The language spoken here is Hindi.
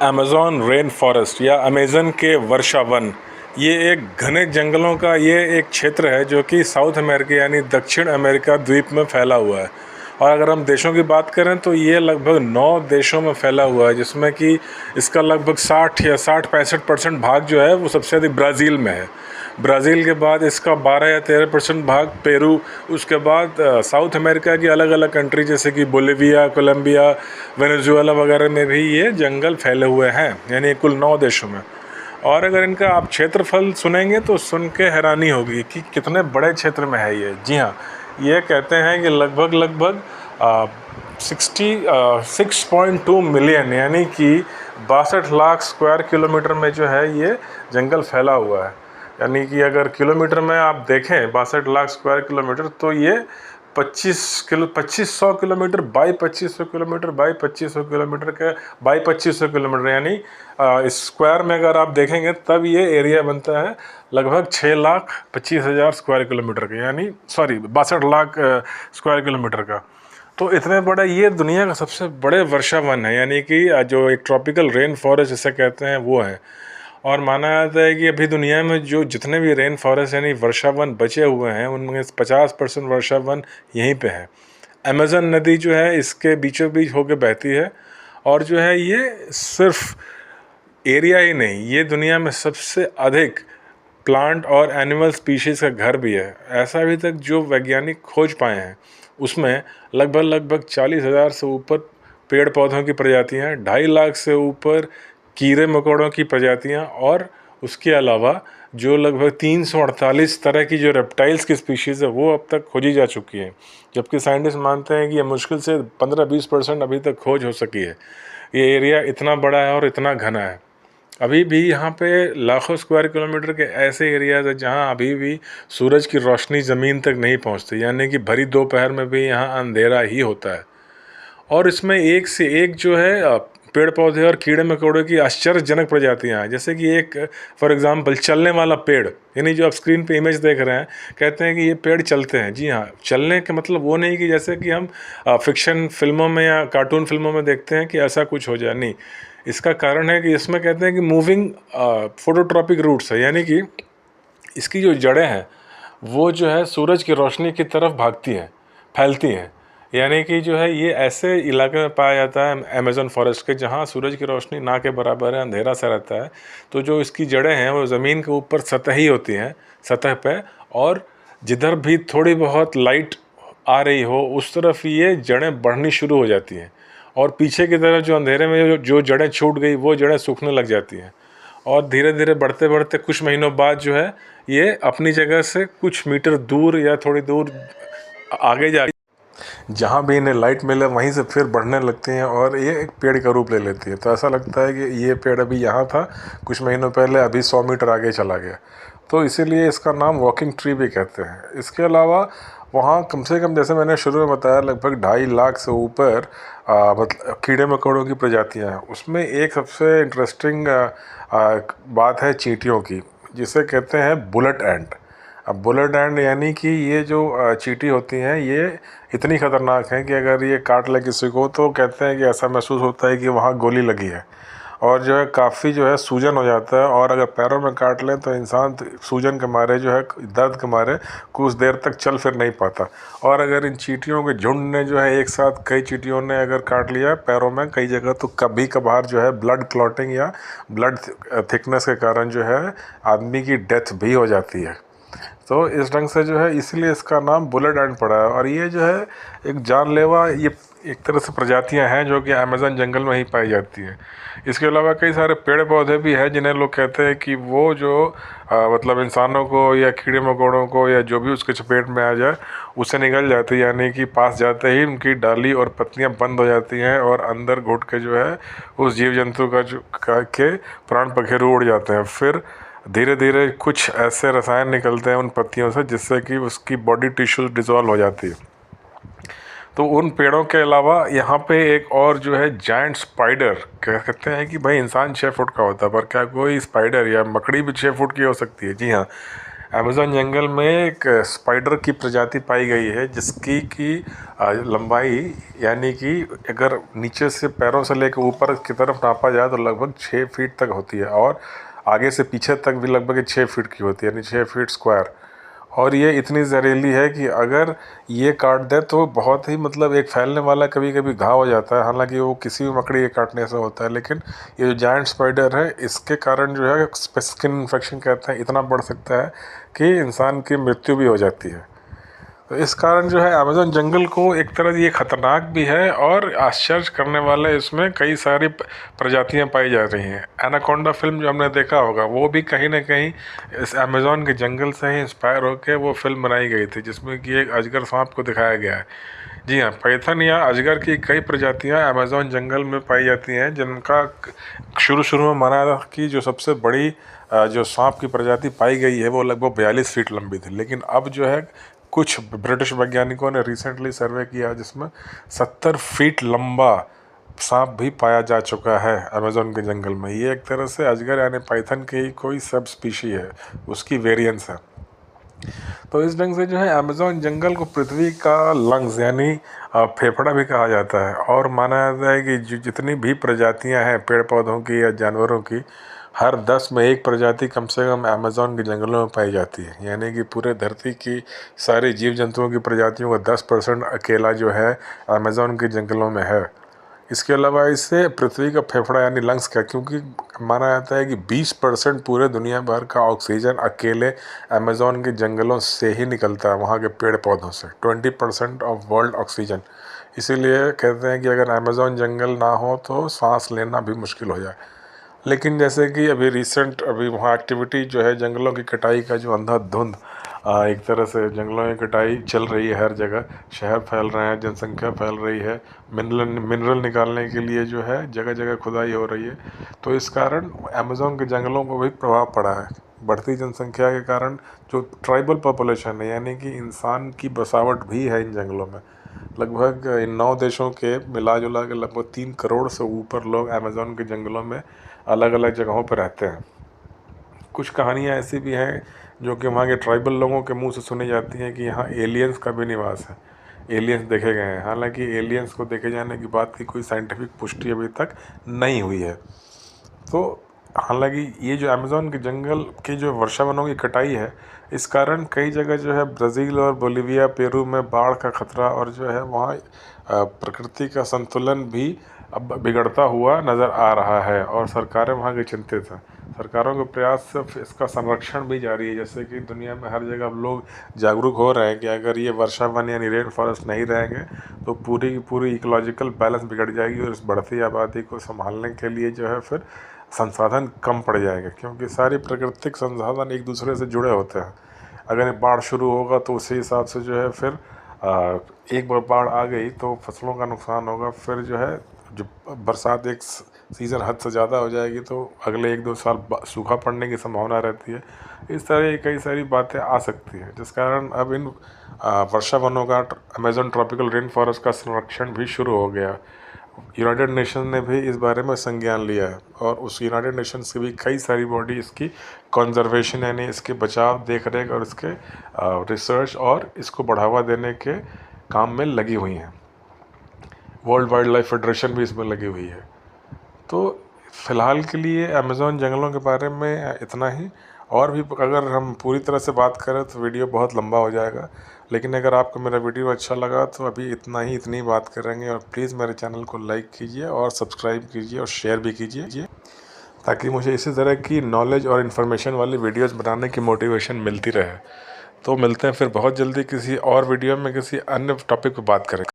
अमेज़न रेन फॉरेस्ट या अमेज़न के वर्षा वन, ये एक घने जंगलों का ये एक क्षेत्र है जो कि साउथ अमेरिका यानी दक्षिण अमेरिका द्वीप में फैला हुआ है। और अगर हम देशों की बात करें तो ये लगभग 9 देशों में फैला हुआ है, जिसमें कि इसका लगभग 60 या 65% भाग जो है वो सबसे अधिक ब्राज़ील में है। ब्राज़ील के बाद इसका 12 या 13% भाग पेरू, उसके बाद साउथ अमेरिका की अलग अलग कंट्री जैसे कि बोलिविया, कोलंबिया, वेनेजुएला वगैरह में भी ये जंगल फैले हुए हैं, यानी कुल 9 देशों में। और अगर इनका आप क्षेत्रफल सुनेंगे तो सुन के हैरानी होगी कि कितने बड़े क्षेत्र में है ये। जी हाँ, ये कहते हैं कि लगभग 6.2 मिलियन यानी कि 62 लाख स्क्वायर किलोमीटर में जो है ये जंगल फैला हुआ है। यानी कि अगर किलोमीटर में आप देखें 62 लाख स्क्वायर किलोमीटर, तो ये 2500 kilometre by 2500 kilometre by 2500 kilometre के बाई 2500 किलोमीटर, यानी स्क्वायर में अगर आप देखेंगे तब ये एरिया बनता है लगभग 6,25,000 स्क्वायर किलोमीटर का, यानी 62 लाख स्क्वायर किलोमीटर का। तो इतने बड़ा ये दुनिया का सबसे बड़े वर्षा वन है, यानी कि जो एक ट्रॉपिकल रेन फॉरेस्ट जिसे कहते हैं वो है। और माना जाता है कि अभी दुनिया में जो जितने भी रेन फॉरेस्ट यानी वर्षा वन बचे हुए हैं उनमें 50% वर्षा वन यहीं पे है। अमेज़न नदी जो है इसके बीचों बीच होकर बहती है, और जो है ये सिर्फ एरिया ही नहीं, ये दुनिया में सबसे अधिक प्लांट और एनिमल स्पीशीज़ का घर भी है। ऐसा अभी तक जो वैज्ञानिक खोज पाए हैं उसमें लगभग 40,000 से ऊपर पेड़ पौधों की प्रजातियाँ, 2.5 लाख से ऊपर कीड़े मकोड़ों की प्रजातियाँ, और उसके अलावा जो लगभग 348 तरह की जो रेप्टाइल्स की स्पीशीज़ है वो अब तक खोजी जा चुकी है। जबकि साइंटिस्ट मानते हैं कि ये मुश्किल से 15-20% अभी तक खोज हो सकी है। ये एरिया इतना बड़ा है और इतना घना है। अभी भी यहाँ पे लाखों स्क्वायर किलोमीटर के ऐसे एरियाज़ है जहाँ अभी भी सूरज की रोशनी ज़मीन तक नहीं पहुँचती, यानी कि भरी दोपहर में भी यहाँ अंधेरा ही होता है। और इसमें एक से एक जो है पेड़ पौधे और कीड़े मकोड़ों की आश्चर्यजनक प्रजातियां हैं। जैसे कि एक फॉर एग्जांपल चलने वाला पेड़, यानी जो आप स्क्रीन पे इमेज देख रहे हैं, कहते हैं कि ये पेड़ चलते हैं। जी हाँ, चलने का मतलब वो नहीं कि जैसे कि हम फिक्शन फिल्मों में या कार्टून फिल्मों में देखते हैं कि ऐसा कुछ हो जाए, नहीं। इसका कारण है कि इसमें कहते हैं कि मूविंग फोटोट्रॉपिक रूट्स है, यानी कि इसकी जो जड़ें हैं वो जो है सूरज की रोशनी की तरफ भागती हैं, फैलती हैं। यानी कि जो है ये ऐसे इलाके में पाया जाता है अमेज़न फॉरेस्ट के जहाँ सूरज की रोशनी ना के बराबर है, अंधेरा सा रहता है। तो जो इसकी जड़ें हैं वो ज़मीन के ऊपर सतही होती हैं, सतह पे, और जिधर भी थोड़ी बहुत लाइट आ रही हो उस तरफ ये जड़ें बढ़नी शुरू हो जाती हैं, और पीछे की तरफ जो अंधेरे में जो जड़ें छूट गई वो जड़ें सूखने लग जाती हैं। और धीरे धीरे बढ़ते बढ़ते कुछ महीनों बाद जो है ये अपनी जगह से कुछ मीटर दूर या थोड़ी दूर आगे जा, जहाँ भी इन्हें लाइट मिले वहीं से फिर बढ़ने लगती हैं और ये एक पेड़ का रूप ले लेती है। तो ऐसा लगता है कि ये पेड़ अभी यहाँ था कुछ महीनों पहले, अभी 100 मीटर आगे चला गया। तो इसीलिए इसका नाम वॉकिंग ट्री भी कहते हैं। इसके अलावा वहाँ कम से कम, जैसे मैंने शुरू में बताया, लगभग 2.5 लाख से ऊपर मतलब कीड़े मकोड़ों की प्रजातियाँ हैं। उसमें एक सबसे इंटरेस्टिंग बात है चींटियों की, जिसे कहते हैं बुलेट एंट। अब बुलेट एंट यानी कि ये जो चींटी होती हैं ये इतनी ख़तरनाक हैं कि अगर ये काट ले किसी को तो कहते हैं कि ऐसा महसूस होता है कि वहाँ गोली लगी है, और जो है काफ़ी जो है सूजन हो जाता है। और अगर पैरों में काट लें तो इंसान सूजन के मारे जो है, दर्द के मारे कुछ देर तक चल फिर नहीं पाता। और अगर इन चींटियों के झुंड ने जो है एक साथ कई चींटियों ने अगर काट लिया पैरों में कई जगह, तो कभी कभार जो है ब्लड क्लॉटिंग या ब्लड थिकनेस के कारण जो है आदमी की डेथ भी हो जाती है। तो इस ढंग से जो है इसलिए इसका नाम बुलेट एंट पड़ा है। और ये जो है एक जानलेवा, ये एक तरह से प्रजातियां हैं जो कि अमेज़न जंगल में ही पाई जाती हैं। इसके अलावा कई सारे पेड़ पौधे भी हैं जिन्हें लोग कहते हैं कि वो जो मतलब इंसानों को या कीड़े मकोड़ों को या जो भी उसके चपेट में आ जाए उसे निगल जाती है, यानी कि पास जाते ही उनकी डाली और पत्तियां बंद हो जाती हैं और अंदर घुट के जो है उस जीव जंतु के प्राण पखेरु उड़ जाते हैं। फिर धीरे धीरे कुछ ऐसे रसायन निकलते हैं उन पत्तियों से जिससे कि उसकी बॉडी टिश्यूज डिसॉल्व हो जाती है। तो उन पेड़ों के अलावा यहाँ पे एक और जो है जायंट स्पाइडर, कहते हैं कि भाई इंसान 6 फुट का होता है, पर क्या कोई स्पाइडर या मकड़ी भी 6 फुट की हो सकती है? जी हाँ, अमेज़न जंगल में एक स्पाइडर की प्रजाति पाई गई है जिसकी की लंबाई यानी कि अगर नीचे से पैरों से लेकर ऊपर की तरफ नापा जाए तो लगभग 6 फीट तक होती है और आगे से पीछे तक भी लगभग 6 फीट की होती है, यानी 6 फीट स्क्वायर। और ये इतनी जहरीली है कि अगर ये काट दे तो बहुत ही मतलब एक फैलने वाला कभी कभी घाव हो जाता है। हालांकि वो किसी भी मकड़ी के काटने से होता है, लेकिन ये जो जायंट स्पाइडर है इसके कारण जो है स्किन इन्फेक्शन कहते हैं इतना बढ़ सकता है कि इंसान की मृत्यु भी हो जाती है। तो इस कारण जो है अमेज़न जंगल को एक तरह ये ख़तरनाक भी है और आश्चर्य करने वाले इसमें कई सारी प्रजातियां पाई जा रही हैं। एनाकोंडा फिल्म जो हमने देखा होगा वो भी कहीं ना कहीं इस अमेज़न के जंगल से ही इंस्पायर होकर वो फिल्म बनाई गई थी, जिसमें कि एक अजगर सांप को दिखाया गया है। जी हाँ, पाइथन या अजगर की कई प्रजातियां अमेज़न जंगल में पाई जाती हैं, जिनका शुरू में माना था कि जो सबसे बड़ी जो सांप की प्रजाति पाई गई है वो लगभग 42 फीट लंबी थी। लेकिन अब जो है कुछ ब्रिटिश वैज्ञानिकों ने रिसेंटली सर्वे किया जिसमें 70 फीट लंबा सांप भी पाया जा चुका है अमेज़न के जंगल में। ये एक तरह से अजगर यानी पाइथन की कोई सब स्पीशी है, उसकी वेरिएंस है। तो इस ढंग से जो है अमेज़न जंगल को पृथ्वी का लंग्स यानी फेफड़ा भी कहा जाता है। और माना जाता है कि जितनी भी प्रजातियां हैं पेड़ पौधों की या जानवरों की, हर 10 में एक प्रजाति कम से कम अमेज़न के जंगलों में पाई जाती है। यानी कि पूरे धरती की सारे जीव जंतुओं की प्रजातियों का 10% अकेला जो है अमेज़न के जंगलों में है। इसके अलावा इससे पृथ्वी का फेफड़ा यानी लंग्स का, क्योंकि माना जाता है कि 20% पूरे दुनिया भर का ऑक्सीजन अकेले अमेज़न के जंगलों से ही निकलता है, वहाँ के पेड़ पौधों से। 20% ऑफ वर्ल्ड ऑक्सीजन। इसीलिए कहते हैं कि अगर अमेज़न जंगल ना हो तो सांस लेना भी मुश्किल हो जाए। लेकिन जैसे कि अभी वहाँ एक्टिविटी जो है जंगलों की कटाई का जो अंधाधुंध एक तरह से जंगलों की कटाई चल रही है हर जगह, शहर फैल रहे हैं, जनसंख्या फैल रही है, मिनरल निकालने के लिए जो है जगह जगह खुदाई हो रही है। तो इस कारण अमेज़न के जंगलों को भी प्रभाव पड़ा है। बढ़ती जनसंख्या के कारण जो ट्राइबल पॉपुलेशन है यानी कि इंसान की बसावट भी है इन जंगलों में। लगभग इन 9 देशों के मिला जुला के लगभग 3 करोड़ से ऊपर लोग अमेज़न के जंगलों में अलग अलग जगहों पर रहते हैं। कुछ कहानियाँ ऐसी भी हैं जो कि वहाँ के ट्राइबल लोगों के मुंह से सुनी जाती हैं कि यहाँ एलियंस का भी निवास है, एलियंस देखे गए हैं। हालांकि एलियंस को देखे जाने की बात की कोई साइंटिफिक पुष्टि अभी तक नहीं हुई है। तो हालांकि ये जो अमेज़न के जंगल की जो वर्षा वनों की कटाई है, इस कारण कई जगह जो है ब्राज़ील और बोलिविया पेरू में बाढ़ का खतरा और जो है वहाँ प्रकृति का संतुलन भी अब बिगड़ता हुआ नज़र आ रहा है और सरकारें वहाँ की चिंतित हैं। सरकारों के प्रयास से इसका संरक्षण भी जारी है। जैसे कि दुनिया में हर जगह अब लोग जागरूक हो रहे हैं कि अगर ये वर्षा वन यानी रेन फॉरेस्ट नहीं रहेंगे तो पूरी की पूरी इकोलॉजिकल बैलेंस बिगड़ जाएगी और इस बढ़ती आबादी को संभालने के लिए जो है फिर संसाधन कम पड़ जाएंगे, क्योंकि सारे प्राकृतिक संसाधन एक दूसरे से जुड़े होते हैं। अगर बाढ़ शुरू होगा तो उसी हिसाब से जो है फिर एक बार बाढ़ आ गई तो फसलों का नुकसान होगा, फिर जो है जो बरसात एक सीज़न हद से ज़्यादा हो जाएगी तो अगले 1-2 साल सूखा पड़ने की संभावना रहती है। इस तरह कई सारी बातें आ सकती हैं, जिस कारण अब इन वर्षा वनों का अमेज़न ट्रॉपिकल रेन फॉरेस्ट का संरक्षण भी शुरू हो गया। यूनाइटेड नेशन ने भी इस बारे में संज्ञान लिया है और उस यूनाइटेड नेशंस की भी कई सारी बॉडी इसकी कंजर्वेशन यानी इसके बचाव, देख रेख और इसके रिसर्च और इसको बढ़ावा देने के काम में लगी हुई हैं। वर्ल्ड वाइल्ड लाइफ फेडरेशन भी इसमें लगी हुई है। तो फ़िलहाल के लिए अमेज़न जंगलों के बारे में इतना ही। और भी अगर हम पूरी तरह से बात करें तो वीडियो बहुत लंबा हो जाएगा, लेकिन अगर आपको मेरा वीडियो अच्छा लगा तो अभी इतनी बात करेंगे। और प्लीज़ मेरे चैनल को लाइक कीजिए और सब्सक्राइब कीजिए और शेयर भी कीजिए, ताकि मुझे इसी तरह की नॉलेज और इन्फॉर्मेशन वाली वीडियोज़ बनाने की मोटिवेशन मिलती रहे। तो मिलते हैं फिर बहुत जल्दी किसी और वीडियो में किसी अन्य टॉपिक पर बात करें।